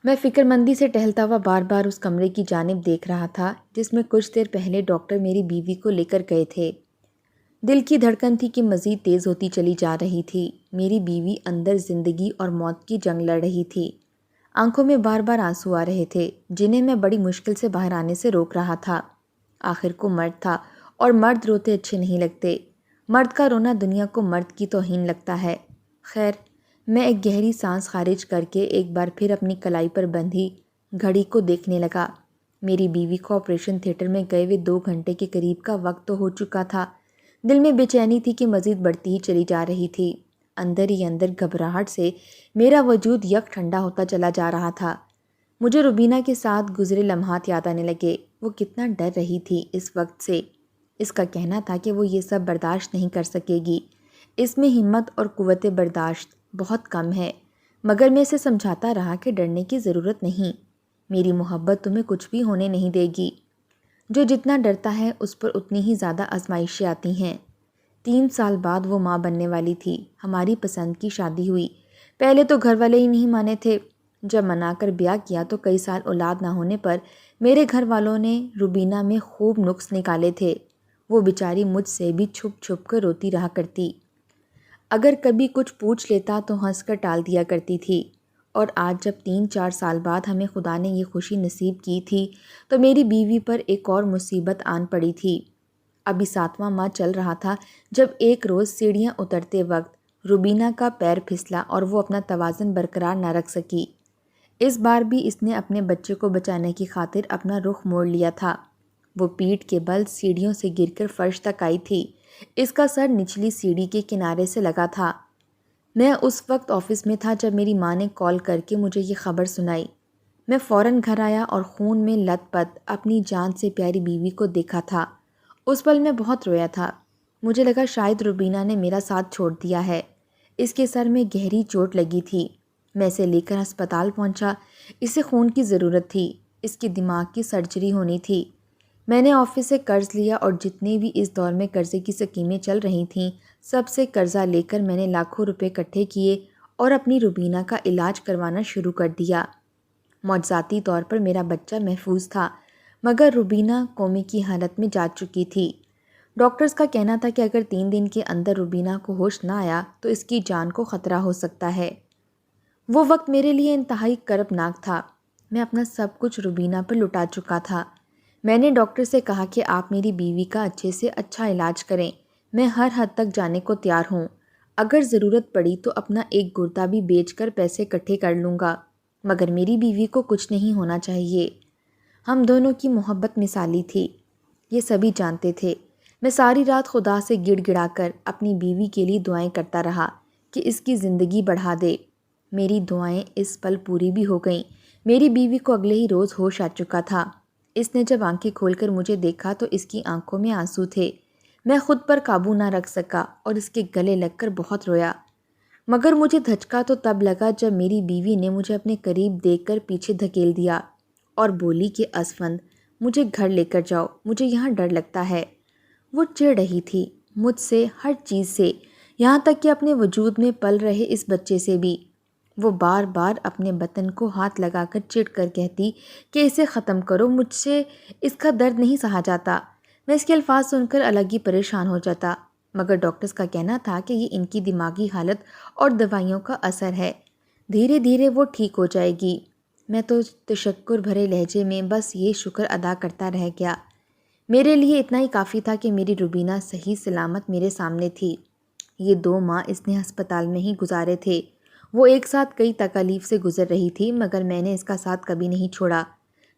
میں فکر مندی سے ٹہلتا ہوا بار بار اس کمرے کی جانب دیکھ رہا تھا جس میں کچھ دیر پہلے ڈاکٹر میری بیوی کو لے کر گئے تھے۔ دل کی دھڑکن تھی کہ مزید تیز ہوتی چلی جا رہی تھی۔ میری بیوی اندر زندگی اور موت کی جنگ لڑ رہی تھی۔ آنکھوں میں بار بار آنسو آ رہے تھے جنہیں میں بڑی مشکل سے باہر آنے سے روک رہا تھا۔ آخر کو مرد تھا اور مرد روتے اچھے نہیں لگتے۔ مرد کا رونا دنیا کو مرد کی توہین لگتا ہے۔ خیر، میں ایک گہری سانس خارج کر کے ایک بار پھر اپنی کلائی پر بندھی گھڑی کو دیکھنے لگا۔ میری بیوی کو آپریشن تھیٹر میں گئے ہوئے 2 گھنٹے کے قریب کا وقت تو ہو چکا تھا۔ دل میں بے چینی تھی کہ مزید بڑھتی ہی چلی جا رہی تھی۔ اندر ہی اندر گھبراہٹ سے میرا وجود یک ٹھنڈا ہوتا چلا جا رہا تھا۔ مجھے روبینہ کے ساتھ گزرے لمحات یاد آنے لگے۔ وہ کتنا ڈر رہی تھی اس وقت سے۔ اس کا کہنا تھا کہ وہ یہ سب برداشت نہیں کر سکے گی۔ اس میں ہمت اور قوت برداشت بہت کم ہے، مگر میں اسے سمجھاتا رہا کہ ڈرنے کی ضرورت نہیں۔ میری محبت تمہیں کچھ بھی ہونے نہیں دے گی۔ جو جتنا ڈرتا ہے اس پر اتنی ہی زیادہ آزمائشیں آتی ہیں۔ 3 سال بعد وہ ماں بننے والی تھی۔ ہماری پسند کی شادی ہوئی۔ پہلے تو گھر والے ہی نہیں مانے تھے۔ جب منا کر بیاہ کیا تو کئی سال اولاد نہ ہونے پر میرے گھر والوں نے روبینہ میں خوب نقص نکالے تھے۔ وہ بیچاری مجھ سے بھی چھپ چھپ کر روتی رہا کرتی۔ اگر کبھی کچھ پوچھ لیتا تو ہنس کر ٹال دیا کرتی تھی۔ اور آج جب 3-4 سال بعد ہمیں خدا نے یہ خوشی نصیب کی تھی تو میری بیوی پر ایک اور مصیبت آن پڑی تھی۔ ابھی 7واں ماہ چل رہا تھا جب ایک روز سیڑھیاں اترتے وقت روبینہ کا پیر پھسلا اور وہ اپنا توازن برقرار نہ رکھ سکی۔ اس بار بھی اس نے اپنے بچے کو بچانے کی خاطر اپنا رخ موڑ لیا تھا۔ وہ پیٹھ کے بل سیڑھیوں سے گر کر فرش تک آئی تھی۔ اس کا سر نچلی سیڑھی کے کنارے سے لگا تھا۔ میں اس وقت آفس میں تھا جب میری ماں نے کال کر کے مجھے یہ خبر سنائی۔ میں فوراً گھر آیا اور خون میں لت پت اپنی جان سے پیاری بیوی کو دیکھا تھا۔ اس پل میں بہت رویا تھا۔ مجھے لگا شاید روبینہ نے میرا ساتھ چھوڑ دیا ہے۔ اس کے سر میں گہری چوٹ لگی تھی۔ میں اسے لے کر ہسپتال پہنچا۔ اسے خون کی ضرورت تھی۔ اس کی دماغ کی سرجری ہونی تھی۔ میں نے آفس سے قرض لیا اور جتنے بھی اس دور میں قرضے کی اسکیمیں چل رہی تھیں سب سے قرضہ لے کر میں نے لاکھوں روپے اکٹھے کیے اور اپنی روبینہ کا علاج کروانا شروع کر دیا۔ معجزاتی طور پر میرا بچہ محفوظ تھا، مگر روبینہ کومے کی حالت میں جا چکی تھی۔ ڈاکٹرز کا کہنا تھا کہ اگر 3 دن کے اندر روبینہ کو ہوش نہ آیا تو اس کی جان کو خطرہ ہو سکتا ہے۔ وہ وقت میرے لیے انتہائی کربناک تھا۔ میں اپنا سب کچھ روبینہ پر لٹا چکا تھا۔ میں نے ڈاکٹر سے کہا کہ آپ میری بیوی کا اچھے سے اچھا علاج کریں۔ میں ہر حد تک جانے کو تیار ہوں۔ اگر ضرورت پڑی تو اپنا ایک گردہ بھی بیچ کر پیسے اکٹھے کر لوں گا، مگر میری بیوی کو کچھ نہیں ہونا چاہیے۔ ہم دونوں کی محبت مثالی تھی، یہ سبھی جانتے تھے۔ میں ساری رات خدا سے گڑ گڑا کر اپنی بیوی کے لیے دعائیں کرتا رہا کہ اس کی زندگی بڑھا دے۔ میری دعائیں اس پل پوری بھی ہو گئیں۔ میری بیوی کو اگلے ہی روز ہوش آ چکا تھا۔ اس نے جب آنکھیں کھول کر مجھے دیکھا تو اس کی آنکھوں میں آنسو تھے۔ میں خود پر قابو نہ رکھ سکا اور اس کے گلے لگ کر بہت رویا، مگر مجھے دھچکا تو تب لگا جب میری بیوی نے مجھے اپنے قریب دیکھ کر پیچھے دھکیل دیا اور بولی کہ اسفند، مجھے گھر لے کر جاؤ، مجھے یہاں ڈر لگتا ہے۔ وہ چڑ رہی تھی مجھ سے، ہر چیز سے، یہاں تک کہ اپنے وجود میں پل رہے اس بچے سے بھی۔ وہ بار بار اپنے بطن کو ہاتھ لگا کر چڑ کر کہتی کہ اسے ختم کرو، مجھ سے اس کا درد نہیں سہا جاتا۔ میں اس کے الفاظ سن کر الگ ہی پریشان ہو جاتا، مگر ڈاکٹرز کا کہنا تھا کہ یہ ان کی دماغی حالت اور دوائیوں کا اثر ہے، دھیرے دھیرے وہ ٹھیک ہو جائے گی۔ میں تو تشکر بھرے لہجے میں بس یہ شکر ادا کرتا رہ گیا۔ میرے لیے اتنا ہی کافی تھا کہ میری روبینہ صحیح سلامت میرے سامنے تھی۔ یہ 2 ماہ اس نے ہسپتال میں ہی گزارے تھے۔ وہ ایک ساتھ کئی تکالیف سے گزر رہی تھی، مگر میں نے اس کا ساتھ کبھی نہیں چھوڑا۔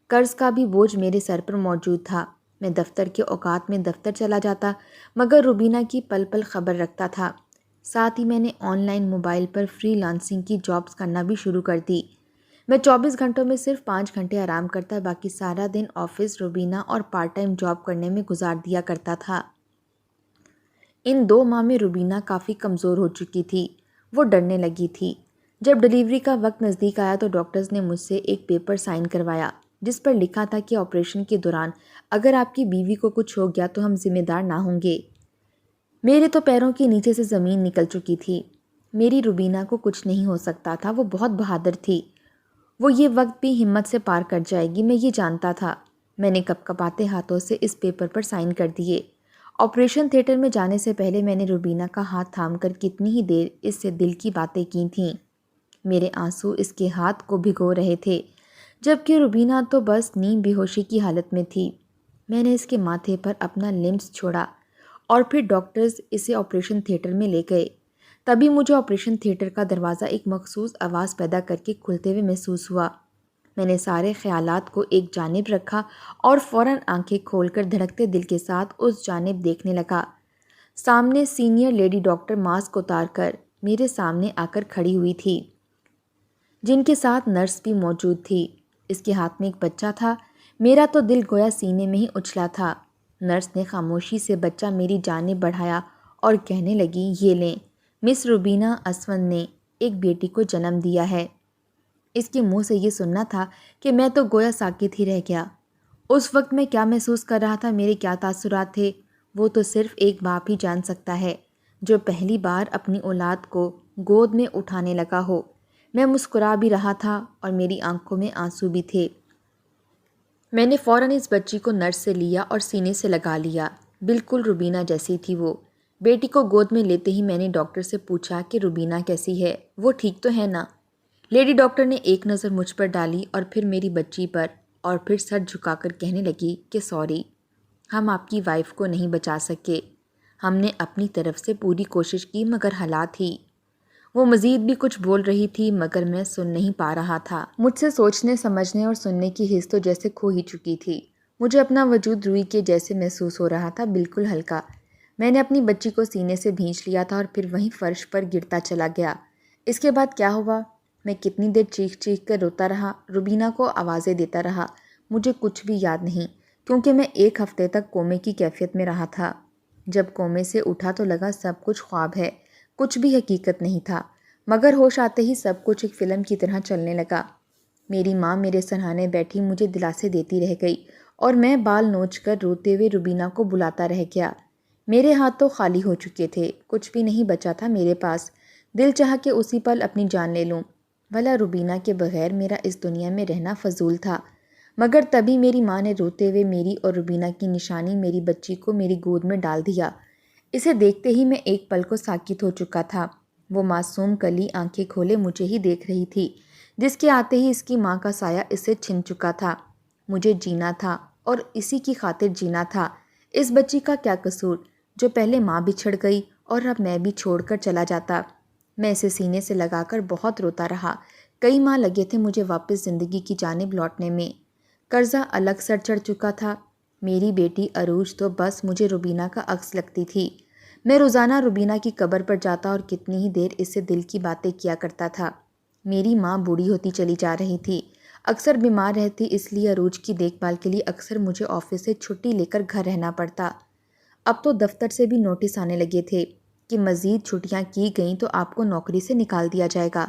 قرض کا بھی بوجھ میرے سر پر موجود تھا۔ میں دفتر کے اوقات میں دفتر چلا جاتا، مگر روبینہ کی پل پل خبر رکھتا تھا۔ ساتھ ہی میں نے on line mobile per free lancing کی جابز کرنا بھی شروع کر دی۔ میں 24 گھنٹوں میں صرف 5 گھنٹے آرام کرتا، باقی سارا دن آفس، روبینہ اور پارٹ ٹائم جاب کرنے میں گزار دیا کرتا تھا۔ ان 2 ماہ میں روبینہ کافی کمزور ہو چکی تھی۔ وہ ڈرنے لگی تھی۔ جب ڈلیوری کا وقت نزدیک آیا تو ڈاکٹرز نے مجھ سے ایک پیپر سائن کروایا جس پر لکھا تھا کہ آپریشن کے دوران اگر آپ کی بیوی کو کچھ ہو گیا تو ہم ذمہ دار نہ ہوں گے۔ میرے تو پیروں کے نیچے سے زمین نکل چکی تھی۔ میری روبینہ کو کچھ نہیں ہو سکتا تھا، وہ بہت بہادر تھی۔ وہ یہ وقت بھی ہمت سے پار کر جائے گی، میں یہ جانتا تھا۔ میں نے کپ کپاتے ہاتھوں سے اس پیپر پر سائن کر دیے۔ آپریشن تھیٹر میں جانے سے پہلے میں نے روبینہ کا ہاتھ تھام کر کتنی ہی دیر اس سے دل کی باتیں کی تھیں۔ میرے آنسو اس کے ہاتھ کو بھگو رہے تھے، جبکہ روبینہ تو بس نیم بے ہوشی کی حالت میں تھی۔ میں نے اس کے ماتھے پر اپنا لمس چھوڑا اور پھر ڈاکٹرز اسے آپریشن تھیٹر میں لے گئے۔ تبھی مجھے آپریشن تھیٹر کا دروازہ ایک مخصوص آواز پیدا کر کے کھلتے ہوئے محسوس ہوا۔ میں نے سارے خیالات کو ایک جانب رکھا اور فوراً آنکھیں کھول کر دھڑکتے دل کے ساتھ اس جانب دیکھنے لگا۔ سامنے سینئر لیڈی ڈاکٹر ماسک اتار کر میرے سامنے آ کر کھڑی ہوئی تھی، جن کے ساتھ نرس بھی موجود تھی۔ اس کے ہاتھ میں ایک بچہ تھا۔ میرا تو دل گویا سینے میں ہی اچھلا تھا۔ نرس نے خاموشی سے بچہ میری جانب بڑھایا اور کہنے لگی، یہ لیں، مس روبینہ اسوند نے ایک بیٹی کو جنم دیا ہے۔ اس کے منہ سے یہ سننا تھا کہ میں تو گویا ساکت ہی رہ گیا۔ اس وقت میں کیا محسوس کر رہا تھا، میرے کیا تاثرات تھے، وہ تو صرف ایک باپ ہی جان سکتا ہے جو پہلی بار اپنی اولاد کو گود میں اٹھانے لگا ہو۔ میں مسکرا بھی رہا تھا اور میری آنکھوں میں آنسو بھی تھے۔ میں نے فوراً اس بچی کو نرس سے لیا اور سینے سے لگا لیا۔ بالکل روبینہ جیسی تھی وہ۔ بیٹی کو گود میں لیتے ہی میں نے ڈاکٹر سے پوچھا کہ روبینہ کیسی ہے، وہ ٹھیک تو ہے نا؟ لیڈی ڈاکٹر نے ایک نظر مجھ پر ڈالی اور پھر میری بچی پر، اور پھر سر جھکا کر کہنے لگی کہ سوری، ہم آپ کی وائف کو نہیں بچا سکے۔ ہم نے اپنی طرف سے پوری کوشش کی مگر حالات ہی۔ وہ مزید بھی کچھ بول رہی تھی مگر میں سن نہیں پا رہا تھا۔ مجھ سے سوچنے سمجھنے اور سننے کی حس تو جیسے کھو ہی چکی تھی۔ مجھے اپنا وجود روئی کے جیسے محسوس ہو رہا تھا، بالکل ہلکا۔ میں نے اپنی بچی کو سینے سے بھینچ لیا تھا اور پھر وہیں فرش پر گرتا چلا گیا۔ اس کے بعد کیا ہوا؟ میں کتنی دیر چیخ چیخ کر روتا رہا، روبینہ کو آوازیں دیتا رہا، مجھے کچھ بھی یاد نہیں، کیونکہ میں ایک ہفتے تک کومے کی کیفیت میں رہا تھا۔ جب کومے سے اٹھا تو لگا سب کچھ خواب ہے، کچھ بھی حقیقت نہیں تھا، مگر ہوش آتے ہی سب کچھ ایک فلم کی طرح چلنے لگا۔ میری ماں میرے سرہانے بیٹھی مجھے دلاسے دیتی رہ گئی اور میں بال نوچ کر روتے ہوئے روبینہ کو بلاتا رہ گیا۔ میرے ہاتھ تو خالی ہو چکے تھے، کچھ بھی نہیں بچا تھا میرے پاس۔ دل چاہا کہ اسی پل اپنی جان لے لوں، بھلا روبینہ کے بغیر میرا اس دنیا میں رہنا فضول تھا۔ مگر تبھی میری ماں نے روتے ہوئے میری اور روبینہ کی نشانی میری بچی کو میری گود میں ڈال دیا۔ اسے دیکھتے ہی میں ایک پل کو ساکت ہو چکا تھا۔ وہ معصوم کلی آنکھیں کھولے مجھے ہی دیکھ رہی تھی، جس کے آتے ہی اس کی ماں کا سایہ اسے چھن چکا تھا۔ مجھے جینا تھا اور اسی کی خاطر جینا تھا۔ اس بچی کا کیا قصور جو پہلے ماں بچھڑ گئی اور اب میں بھی چھوڑ کر چلا جاتا۔ میں اسے سینے سے لگا کر بہت روتا رہا۔ کئی ماہ لگے تھے مجھے واپس زندگی کی جانب لوٹنے میں۔ قرضہ الگ سر چڑھ چکا تھا۔ میری بیٹی عروج تو بس مجھے روبینہ کا عکس لگتی تھی۔ میں روزانہ روبینہ کی قبر پر جاتا اور کتنی ہی دیر اس سے دل کی باتیں کیا کرتا تھا۔ میری ماں بوڑھی ہوتی چلی جا رہی تھی، اکثر بیمار رہتی، اس لیے عروج کی دیکھ بھال کے لیے اکثر مجھے آفس سے چھٹی لے کر گھر رہنا پڑتا۔ اب تو دفتر سے بھی نوٹس آنے لگے تھے کہ مزید چھٹیاں کی گئیں تو آپ کو نوکری سے نکال دیا جائے گا۔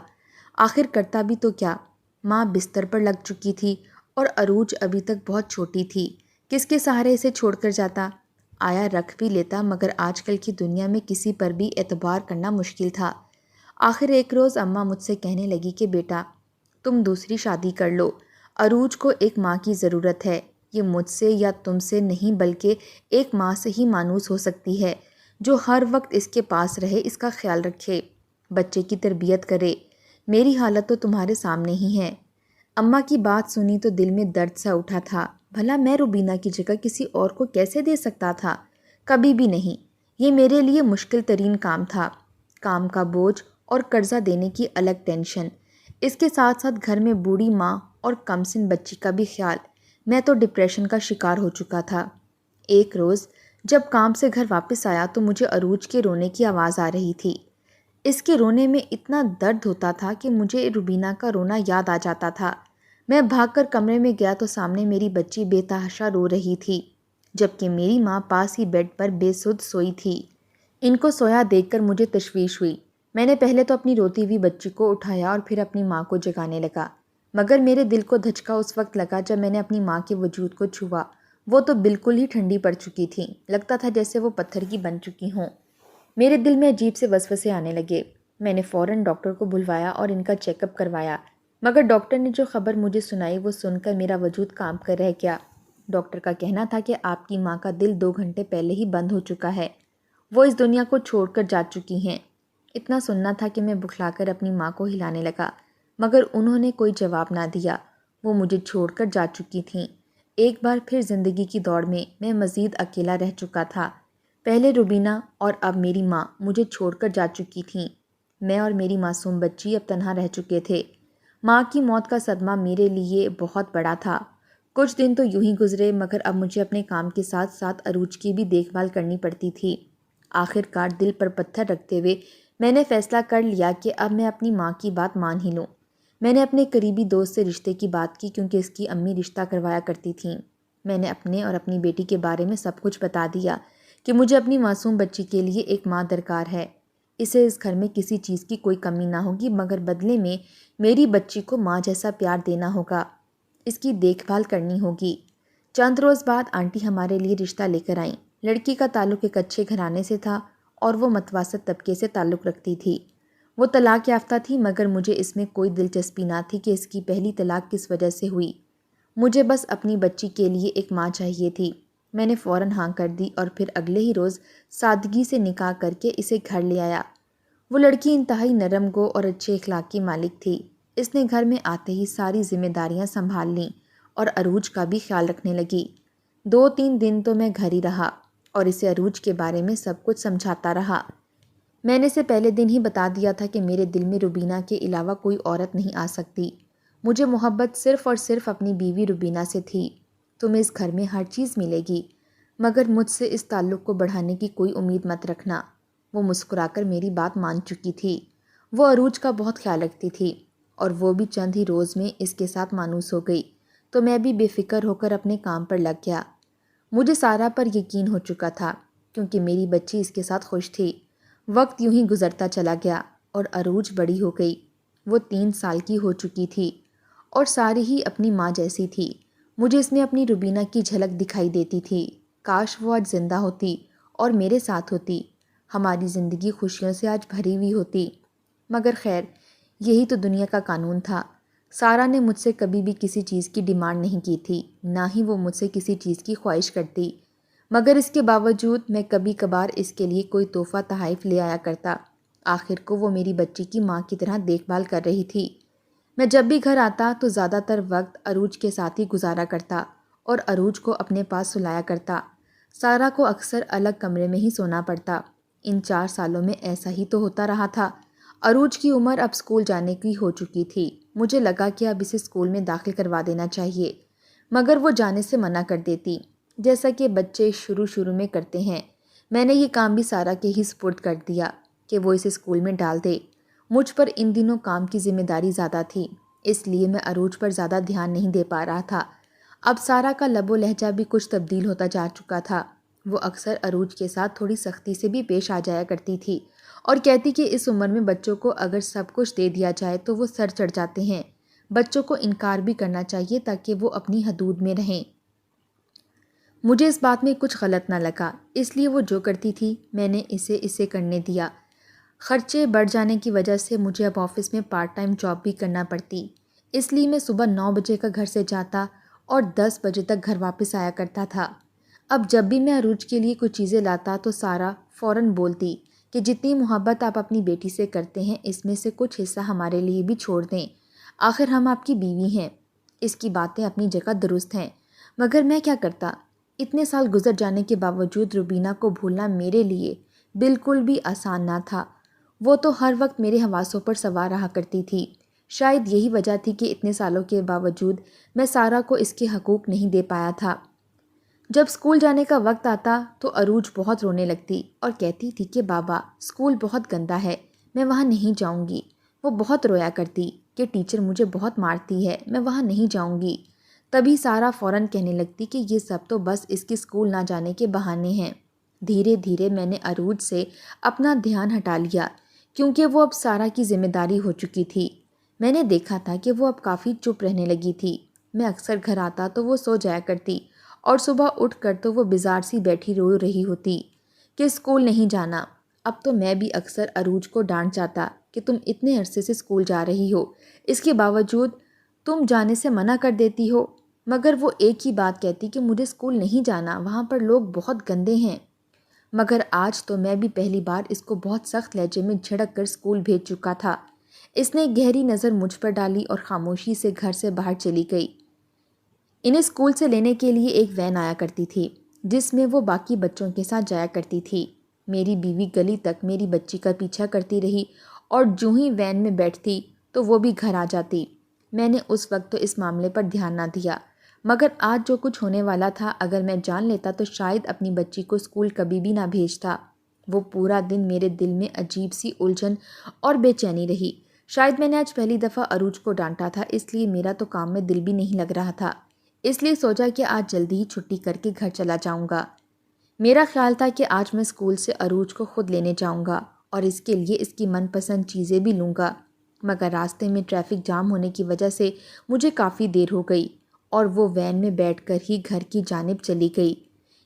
آخر کرتا بھی تو کیا؟ ماں بستر پر لگ چکی تھی اور عروج ابھی تک بہت چھوٹی تھی، کس کے سہارے اسے چھوڑ کر جاتا؟ آیا رکھ بھی لیتا، مگر آج کل کی دنیا میں کسی پر بھی اعتبار کرنا مشکل تھا۔ آخر ایک روز اماں مجھ سے کہنے لگی کہ بیٹا تم دوسری شادی کر لو، عروج کو ایک ماں کی ضرورت ہے۔ یہ مجھ سے یا تم سے نہیں بلکہ ایک ماں سے ہی مانوس ہو سکتی ہے، جو ہر وقت اس کے پاس رہے، اس کا خیال رکھے، بچے کی تربیت کرے۔ میری حالت تو تمہارے سامنے ہی ہے۔ اماں کی بات سنی تو دل میں درد سا اٹھا تھا۔ بھلا میں روبینہ کی جگہ کسی اور کو کیسے دے سکتا تھا؟ کبھی بھی نہیں۔ یہ میرے لیے مشکل ترین کام تھا۔ کام کا بوجھ اور قرضہ دینے کی الگ ٹینشن، اس کے ساتھ ساتھ گھر میں بوڑھی ماں اور کمسن بچی کا بھی خیال۔ میں تو ڈپریشن کا شکار ہو چکا تھا۔ ایک روز جب کام سے گھر واپس آیا تو مجھے عروج کے رونے کی آواز آ رہی تھی۔ اس کے رونے میں اتنا درد ہوتا تھا کہ مجھے روبینہ کا رونا یاد آ جاتا تھا۔ میں بھاگ کر کمرے میں گیا تو سامنے میری بچی بے تحاشا رو رہی تھی، جبکہ میری ماں پاس ہی بیڈ پر بے سدھ سوئی تھی۔ ان کو سویا دیکھ کر مجھے تشویش ہوئی۔ میں نے پہلے تو اپنی روتی ہوئی بچی کو اٹھایا اور پھر اپنی ماں کو جگانے لگا، مگر میرے دل کو دھچکا اس وقت لگا جب میں نے اپنی ماں کے وجود کو چھوا۔ وہ تو بالکل ہی ٹھنڈی پڑ چکی تھیں، لگتا تھا جیسے وہ پتھر کی بن چکی ہوں۔ میرے دل میں عجیب سے وسوسے آنے لگے۔ میں نے فوراً ڈاکٹر کو بلوایا اور ان کا چیک اپ کروایا۔ مگر ڈاکٹر نے جو خبر مجھے سنائی وہ سن کر میرا وجود کام کر رہ گیا۔ ڈاکٹر کا کہنا تھا کہ آپ کی ماں کا دل 2 گھنٹے پہلے ہی بند ہو چکا ہے، وہ اس دنیا کو چھوڑ کر جا چکی ہیں۔ اتنا سننا تھا کہ میں بکھلا کر اپنی ماں کو ہلانے لگا، مگر انہوں نے کوئی جواب نہ دیا، وہ مجھے چھوڑ کر جا چکی تھیں۔ ایک بار پھر زندگی کی دوڑ میں مزید اکیلا رہ چکا تھا۔ پہلے روبینہ اور اب میری ماں مجھے چھوڑ کر جا چکی تھیں۔ میں اور میری معصوم بچی اب تنہا رہ چکے تھے۔ ماں کی موت کا صدمہ میرے لیے بہت بڑا تھا۔ کچھ دن تو یوں ہی گزرے، مگر اب مجھے اپنے کام کے ساتھ ساتھ عروج کی بھی دیکھ بھال کرنی پڑتی تھی۔ آخر کار دل پر پتھر رکھتے ہوئے میں نے فیصلہ کر لیا کہ اب میں اپنی ماں کی بات مان ہی لوں۔ میں نے اپنے قریبی دوست سے رشتے کی بات کی کیونکہ اس کی امی رشتہ کروایا کرتی تھیں۔ میں نے اپنے اور اپنی بیٹی کے بارے میں سب کچھ بتا دیا کہ مجھے اپنی معصوم بچی کے لیے ایک ماں درکار ہے۔ اسے اس گھر میں کسی چیز کی کوئی کمی نہ ہوگی، مگر بدلے میں میری بچی کو ماں جیسا پیار دینا ہوگا، اس کی دیکھ بھال کرنی ہوگی۔ چند روز بعد آنٹی ہمارے لیے رشتہ لے کر آئیں۔ لڑکی کا تعلق ایک اچھے گھرانے سے تھا اور وہ متوسط طبقے سے تعلق رکھتی تھی۔ وہ طلاق یافتہ تھی، مگر مجھے اس میں کوئی دلچسپی نہ تھی کہ اس کی پہلی طلاق کس وجہ سے ہوئی۔ مجھے بس اپنی بچی کے لیے ایک ماں چاہیے تھی۔ میں نے فوراً ہاں کر دی اور پھر اگلے ہی روز سادگی سے نکاح کر کے اسے گھر لے آیا۔ وہ لڑکی انتہائی نرم گو اور اچھے اخلاق کی مالک تھی۔ اس نے گھر میں آتے ہی ساری ذمہ داریاں سنبھال لیں اور عروج کا بھی خیال رکھنے لگی۔ 2-3 دن تو میں گھر ہی رہا اور اسے عروج کے بارے میں سب کچھ سمجھاتا رہا۔ میں نے اسے پہلے دن ہی بتا دیا تھا کہ میرے دل میں روبینہ کے علاوہ کوئی عورت نہیں آ سکتی۔ مجھے محبت صرف اور صرف اپنی بیوی روبینہ سے تھی۔ تمہیں اس گھر میں ہر چیز ملے گی، مگر مجھ سے اس تعلق کو بڑھانے کی کوئی امید مت رکھنا۔ وہ مسکرا کر میری بات مان چکی تھی۔ وہ عروج کا بہت خیال رکھتی تھی اور وہ بھی چند ہی روز میں اس کے ساتھ مانوس ہو گئی، تو میں بھی بے فکر ہو کر اپنے کام پر لگ گیا۔ مجھے سارا پر یقین ہو چکا تھا کیونکہ میری بچی اس کے ساتھ خوش تھی۔ وقت یوں ہی گزرتا چلا گیا اور عروج بڑی ہو گئی۔ وہ 3 سال کی ہو چکی تھی اور ساری ہی اپنی ماں جیسی تھی۔ مجھے اس میں اپنی روبینہ کی جھلک دکھائی دیتی تھی۔ کاش وہ آج زندہ ہوتی اور میرے ساتھ ہوتی، ہماری زندگی خوشیوں سے آج بھری ہوئی ہوتی۔ مگر خیر، یہی تو دنیا کا قانون تھا۔ سارا نے مجھ سے کبھی بھی کسی چیز کی ڈیمانڈ نہیں کی تھی، نہ ہی وہ مجھ سے کسی چیز کی خواہش کرتی، مگر اس کے باوجود میں کبھی کبھار اس کے لیے کوئی تحفہ تحائف لے آیا کرتا۔ آخر کو وہ میری بچی کی ماں کی طرح دیکھ بھال کر رہی تھی۔ میں جب بھی گھر آتا تو زیادہ تر وقت عروج کے ساتھ ہی گزارا کرتا اور عروج کو اپنے پاس سلایا کرتا۔ سارا کو اکثر الگ کمرے میں ہی سونا پڑتا۔ ان 4 سالوں میں ایسا ہی تو ہوتا رہا تھا۔ عروج کی عمر اب اسکول جانے کی ہو چکی تھی۔ مجھے لگا کہ اب اسے اسکول میں داخل کروا دینا چاہیے، مگر وہ جانے سے منع کر دیتی، جیسا کہ بچے شروع میں کرتے ہیں۔ میں نے یہ کام بھی سارا کے ہی سپرد کر دیا کہ وہ اسے اسکول میں ڈال دے۔ مجھ پر ان دنوں کام کی ذمہ داری زیادہ تھی، اس لیے میں عروج پر زیادہ دھیان نہیں دے پا رہا تھا۔ اب سارا کا لب و لہجہ بھی کچھ تبدیل ہوتا جا چکا تھا۔ وہ اکثر عروج کے ساتھ تھوڑی سختی سے بھی پیش آ جایا کرتی تھی اور کہتی کہ اس عمر میں بچوں کو اگر سب کچھ دے دیا جائے تو وہ سر چڑھ جاتے ہیں، بچوں کو انکار بھی کرنا چاہیے تاکہ وہ اپنی حدود میں رہیں۔ مجھے اس بات میں کچھ غلط نہ لگا، اس لیے وہ جو کرتی تھی میں نے اسے کرنے دیا۔ خرچے بڑھ جانے کی وجہ سے مجھے اب آفس میں پارٹ ٹائم جاب بھی کرنا پڑتی، اس لیے میں صبح 9 بجے کا گھر سے جاتا اور 10 بجے تک گھر واپس آیا کرتا تھا۔ اب جب بھی میں عروج کے لیے کچھ چیزیں لاتا تو سارا فوراً بولتی کہ جتنی محبت آپ اپنی بیٹی سے کرتے ہیں اس میں سے کچھ حصہ ہمارے لیے بھی چھوڑ دیں، آخر ہم آپ کی بیوی ہیں۔ اس کی باتیں اپنی جگہ درست ہیں، مگر میں کیا کرتا؟ اتنے سال گزر جانے کے باوجود روبینہ کو بھولنا میرے لیے بالکل بھی آسان نہ تھا۔ وہ تو ہر وقت میرے حواسوں پر سوار رہا کرتی تھی۔ شاید یہی وجہ تھی کہ اتنے سالوں کے باوجود میں سارا کو اس کے حقوق نہیں دے پایا تھا۔ جب اسکول جانے کا وقت آتا تو عروج بہت رونے لگتی اور کہتی تھی کہ بابا اسکول بہت گندا ہے، میں وہاں نہیں جاؤں گی۔ وہ بہت رویا کرتی کہ ٹیچر مجھے بہت مارتی ہے، میں وہاں نہیں جاؤں گی۔ تبھی سارا فوراً کہنے لگتی کہ یہ سب تو بس اس کی اسکول نہ جانے کے بہانے ہیں۔ دھیرے دھیرے میں نے عروج سے اپنا دھیان ہٹا لیا کیونکہ وہ اب سارا کی ذمہ داری ہو چکی تھی۔ میں نے دیکھا تھا کہ وہ اب کافی چپ رہنے لگی تھی۔ میں اکثر گھر آتا تو وہ سو جایا کرتی اور صبح اٹھ کر تو وہ بیزار سی بیٹھی رو رہی ہوتی کہ اسکول نہیں جانا۔ اب تو میں بھی اکثر عروج کو ڈانٹ جاتا کہ تم اتنے عرصے سے اسکول جا رہی ہو، اس کے باوجود تم جانے سے منع کر دیتی ہو۔ مگر وہ ایک ہی بات کہتی کہ مجھے اسکول نہیں جانا، وہاں پر لوگ بہت گندے ہیں۔ مگر آج تو میں بھی پہلی بار اس کو بہت سخت لہجے میں جھڑک کر اسکول بھیج چکا تھا۔ اس نے گہری نظر مجھ پر ڈالی اور خاموشی سے گھر سے باہر چلی گئی۔ انہیں اسکول سے لینے کے لیے ایک وین آیا کرتی تھی جس میں وہ باقی بچوں کے ساتھ جایا کرتی تھی۔ میری بیوی گلی تک میری بچی کا پیچھا کرتی رہی اور جو ہی وین میں بیٹھتی تو وہ بھی گھر آ جاتی۔ میں نے اس وقت تو اس معاملے پر دھیان نہ دیا، مگر آج جو کچھ ہونے والا تھا اگر میں جان لیتا تو شاید اپنی بچی کو اسکول کبھی بھی نہ بھیجتا۔ وہ پورا دن میرے دل میں عجیب سی الجھن اور بے چینی رہی۔ شاید میں نے آج پہلی دفعہ عروج کو ڈانٹا تھا، اس لیے میرا تو کام میں دل بھی نہیں لگ رہا تھا۔ اس لیے سوچا کہ آج جلدی ہی چھٹی کر کے گھر چلا جاؤں گا۔ میرا خیال تھا کہ آج میں اسکول سے عروج کو خود لینے جاؤں گا اور اس کے لیے اس کی من پسند چیزیں بھی لوں گا، مگر راستے میں ٹریفک جام ہونے کی وجہ سے مجھے کافی دیر ہو گئی اور وہ وین میں بیٹھ کر ہی گھر کی جانب چلی گئی۔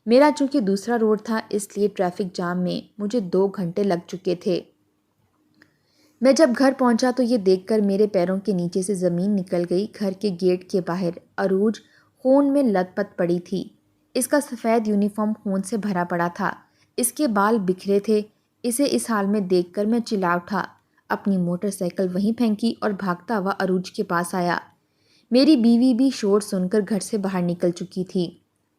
میرا چونکہ دوسرا روڈ تھا اس لیے ٹریفک جام میں مجھے 2 گھنٹے لگ چکے تھے۔ میں جب گھر پہنچا تو یہ دیکھ کر میرے پیروں کے نیچے سے زمین نکل گئی۔ گھر کے گیٹ کے باہر عروج خون میں لت پت پڑی تھی۔ اس کا سفید یونیفارم خون سے بھرا پڑا تھا، اس کے بال بکھرے تھے۔ اسے اس حال میں دیکھ کر میں چلا اٹھا، اپنی موٹر سائیکل وہیں پھینکی اور بھاگتا ہوا عروج کے پاس آیا۔ میری بیوی بھی شور سن کر گھر سے باہر نکل چکی تھی۔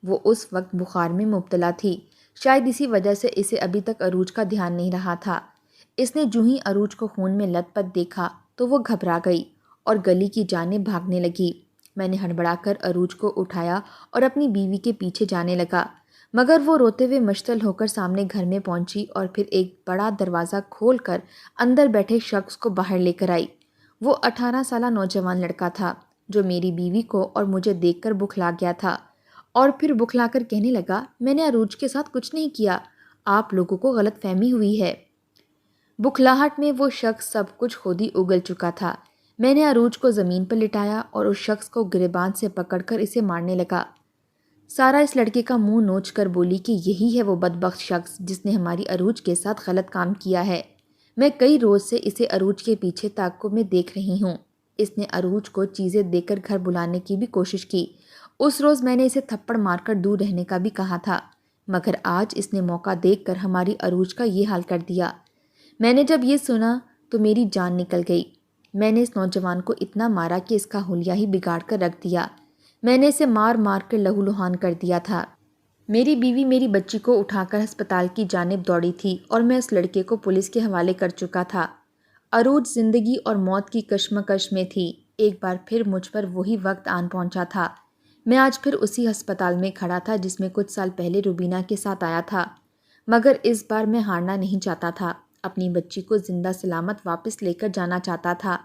وہ اس وقت بخار میں مبتلا تھی، شاید اسی وجہ سے اسے ابھی تک عروج کا دھیان نہیں رہا تھا۔ اس نے جو ہی عروج کو خون میں لت پت دیکھا تو وہ گھبرا گئی اور گلی کی جانب بھاگنے لگی۔ میں نے ہڑبڑا کر عروج کو اٹھایا اور اپنی بیوی کے پیچھے جانے لگا، مگر وہ روتے ہوئے مشتعل ہو کر سامنے گھر میں پہنچی اور پھر ایک بڑا دروازہ کھول کر اندر بیٹھے شخص کو باہر لے کر آئی۔ وہ 18 سالہ نوجوان لڑکا تھا جو میری بیوی کو اور مجھے دیکھ کر بکھلا گیا تھا اور پھر بکھلا کر کہنے لگا، میں نے عروج کے ساتھ کچھ نہیں کیا، آپ لوگوں کو غلط فہمی ہوئی ہے۔ بکھلاہٹ میں وہ شخص سب کچھ خود ہی اگل چکا تھا۔ میں نے عروج کو زمین پر لٹایا اور اس شخص کو گریبان سے پکڑ کر اسے مارنے لگا۔ سارا اس لڑکے کا منہ نوچ کر بولی کہ یہی ہے وہ بدبخت شخص جس نے ہماری عروج کے ساتھ غلط کام کیا ہے۔ میں کئی روز سے اسے عروج کے پیچھے تعقب میں دیکھ رہی ہوں۔ اس نے عروج کو چیزیں دے کر گھر بلانے کی بھی کوشش کی۔ اس روز میں نے اسے تھپڑ مار کر دور رہنے کا بھی کہا تھا، مگر آج اس نے موقع دیکھ کر ہماری عروج کا یہ حال کر دیا۔ میں نے جب یہ سنا تو میری جان نکل گئی۔ میں نے اس نوجوان کو اتنا مارا کہ اس کا حلیہ ہی بگاڑ کر رکھ دیا۔ میں نے اسے مار مار کر لہو لہان کر دیا تھا۔ میری بیوی میری بچی کو اٹھا کر ہسپتال کی جانب دوڑی تھی اور میں اس لڑکے کو پولیس کے حوالے کر چکا تھا۔ عروج زندگی اور موت کی کشمکش میں تھی۔ ایک بار پھر مجھ پر وہی وقت آن پہنچا تھا۔ میں آج پھر اسی ہسپتال میں کھڑا تھا جس میں کچھ سال پہلے روبینہ کے ساتھ آیا تھا، مگر اس بار میں ہارنا نہیں چاہتا تھا، اپنی بچی کو زندہ سلامت واپس لے کر جانا چاہتا تھا۔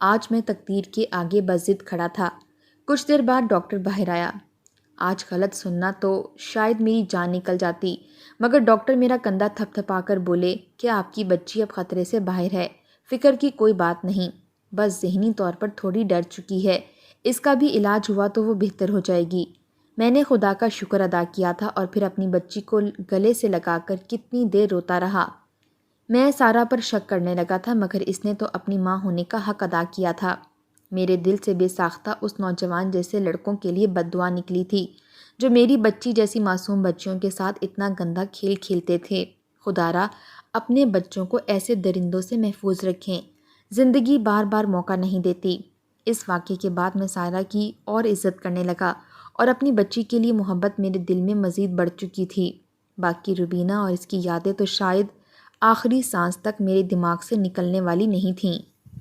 آج میں تقدیر کے آگے بضد کھڑا تھا۔ کچھ دیر بعد ڈاکٹر باہر آیا۔ آج غلط سننا تو شاید میری جان نکل جاتی، مگر ڈاکٹر میرا کندھا تھپ تھپا کر بولے کہ آپ کی بچی اب خطرے سے باہر ہے، فکر کی کوئی بات نہیں، بس ذہنی طور پر تھوڑی ڈر چکی ہے، اس کا بھی علاج ہوا تو وہ بہتر ہو جائے گی۔ میں نے خدا کا شکر ادا کیا تھا اور پھر اپنی بچی کو گلے سے لگا کر کتنی دیر روتا رہا۔ میں سارا پر شک کرنے لگا تھا، مگر اس نے تو اپنی ماں ہونے کا حق ادا کیا تھا۔ میرے دل سے بے ساختہ اس نوجوان جیسے لڑکوں کے لیے بد دعا نکلی تھی جو میری بچی جیسی معصوم بچیوں کے ساتھ اتنا گندا کھیل کھیلتے تھے۔ خدارا اپنے بچوں کو ایسے درندوں سے محفوظ رکھیں، زندگی بار بار موقع نہیں دیتی۔ اس واقعے کے بعد میں سارا کی اور عزت کرنے لگا اور اپنی بچی کے لیے محبت میرے دل میں مزید بڑھ چکی تھی۔ باقی روبینہ اور اس کی یادیں تو شاید آخری سانس تک میرے دماغ سے نکلنے والی نہیں تھیں۔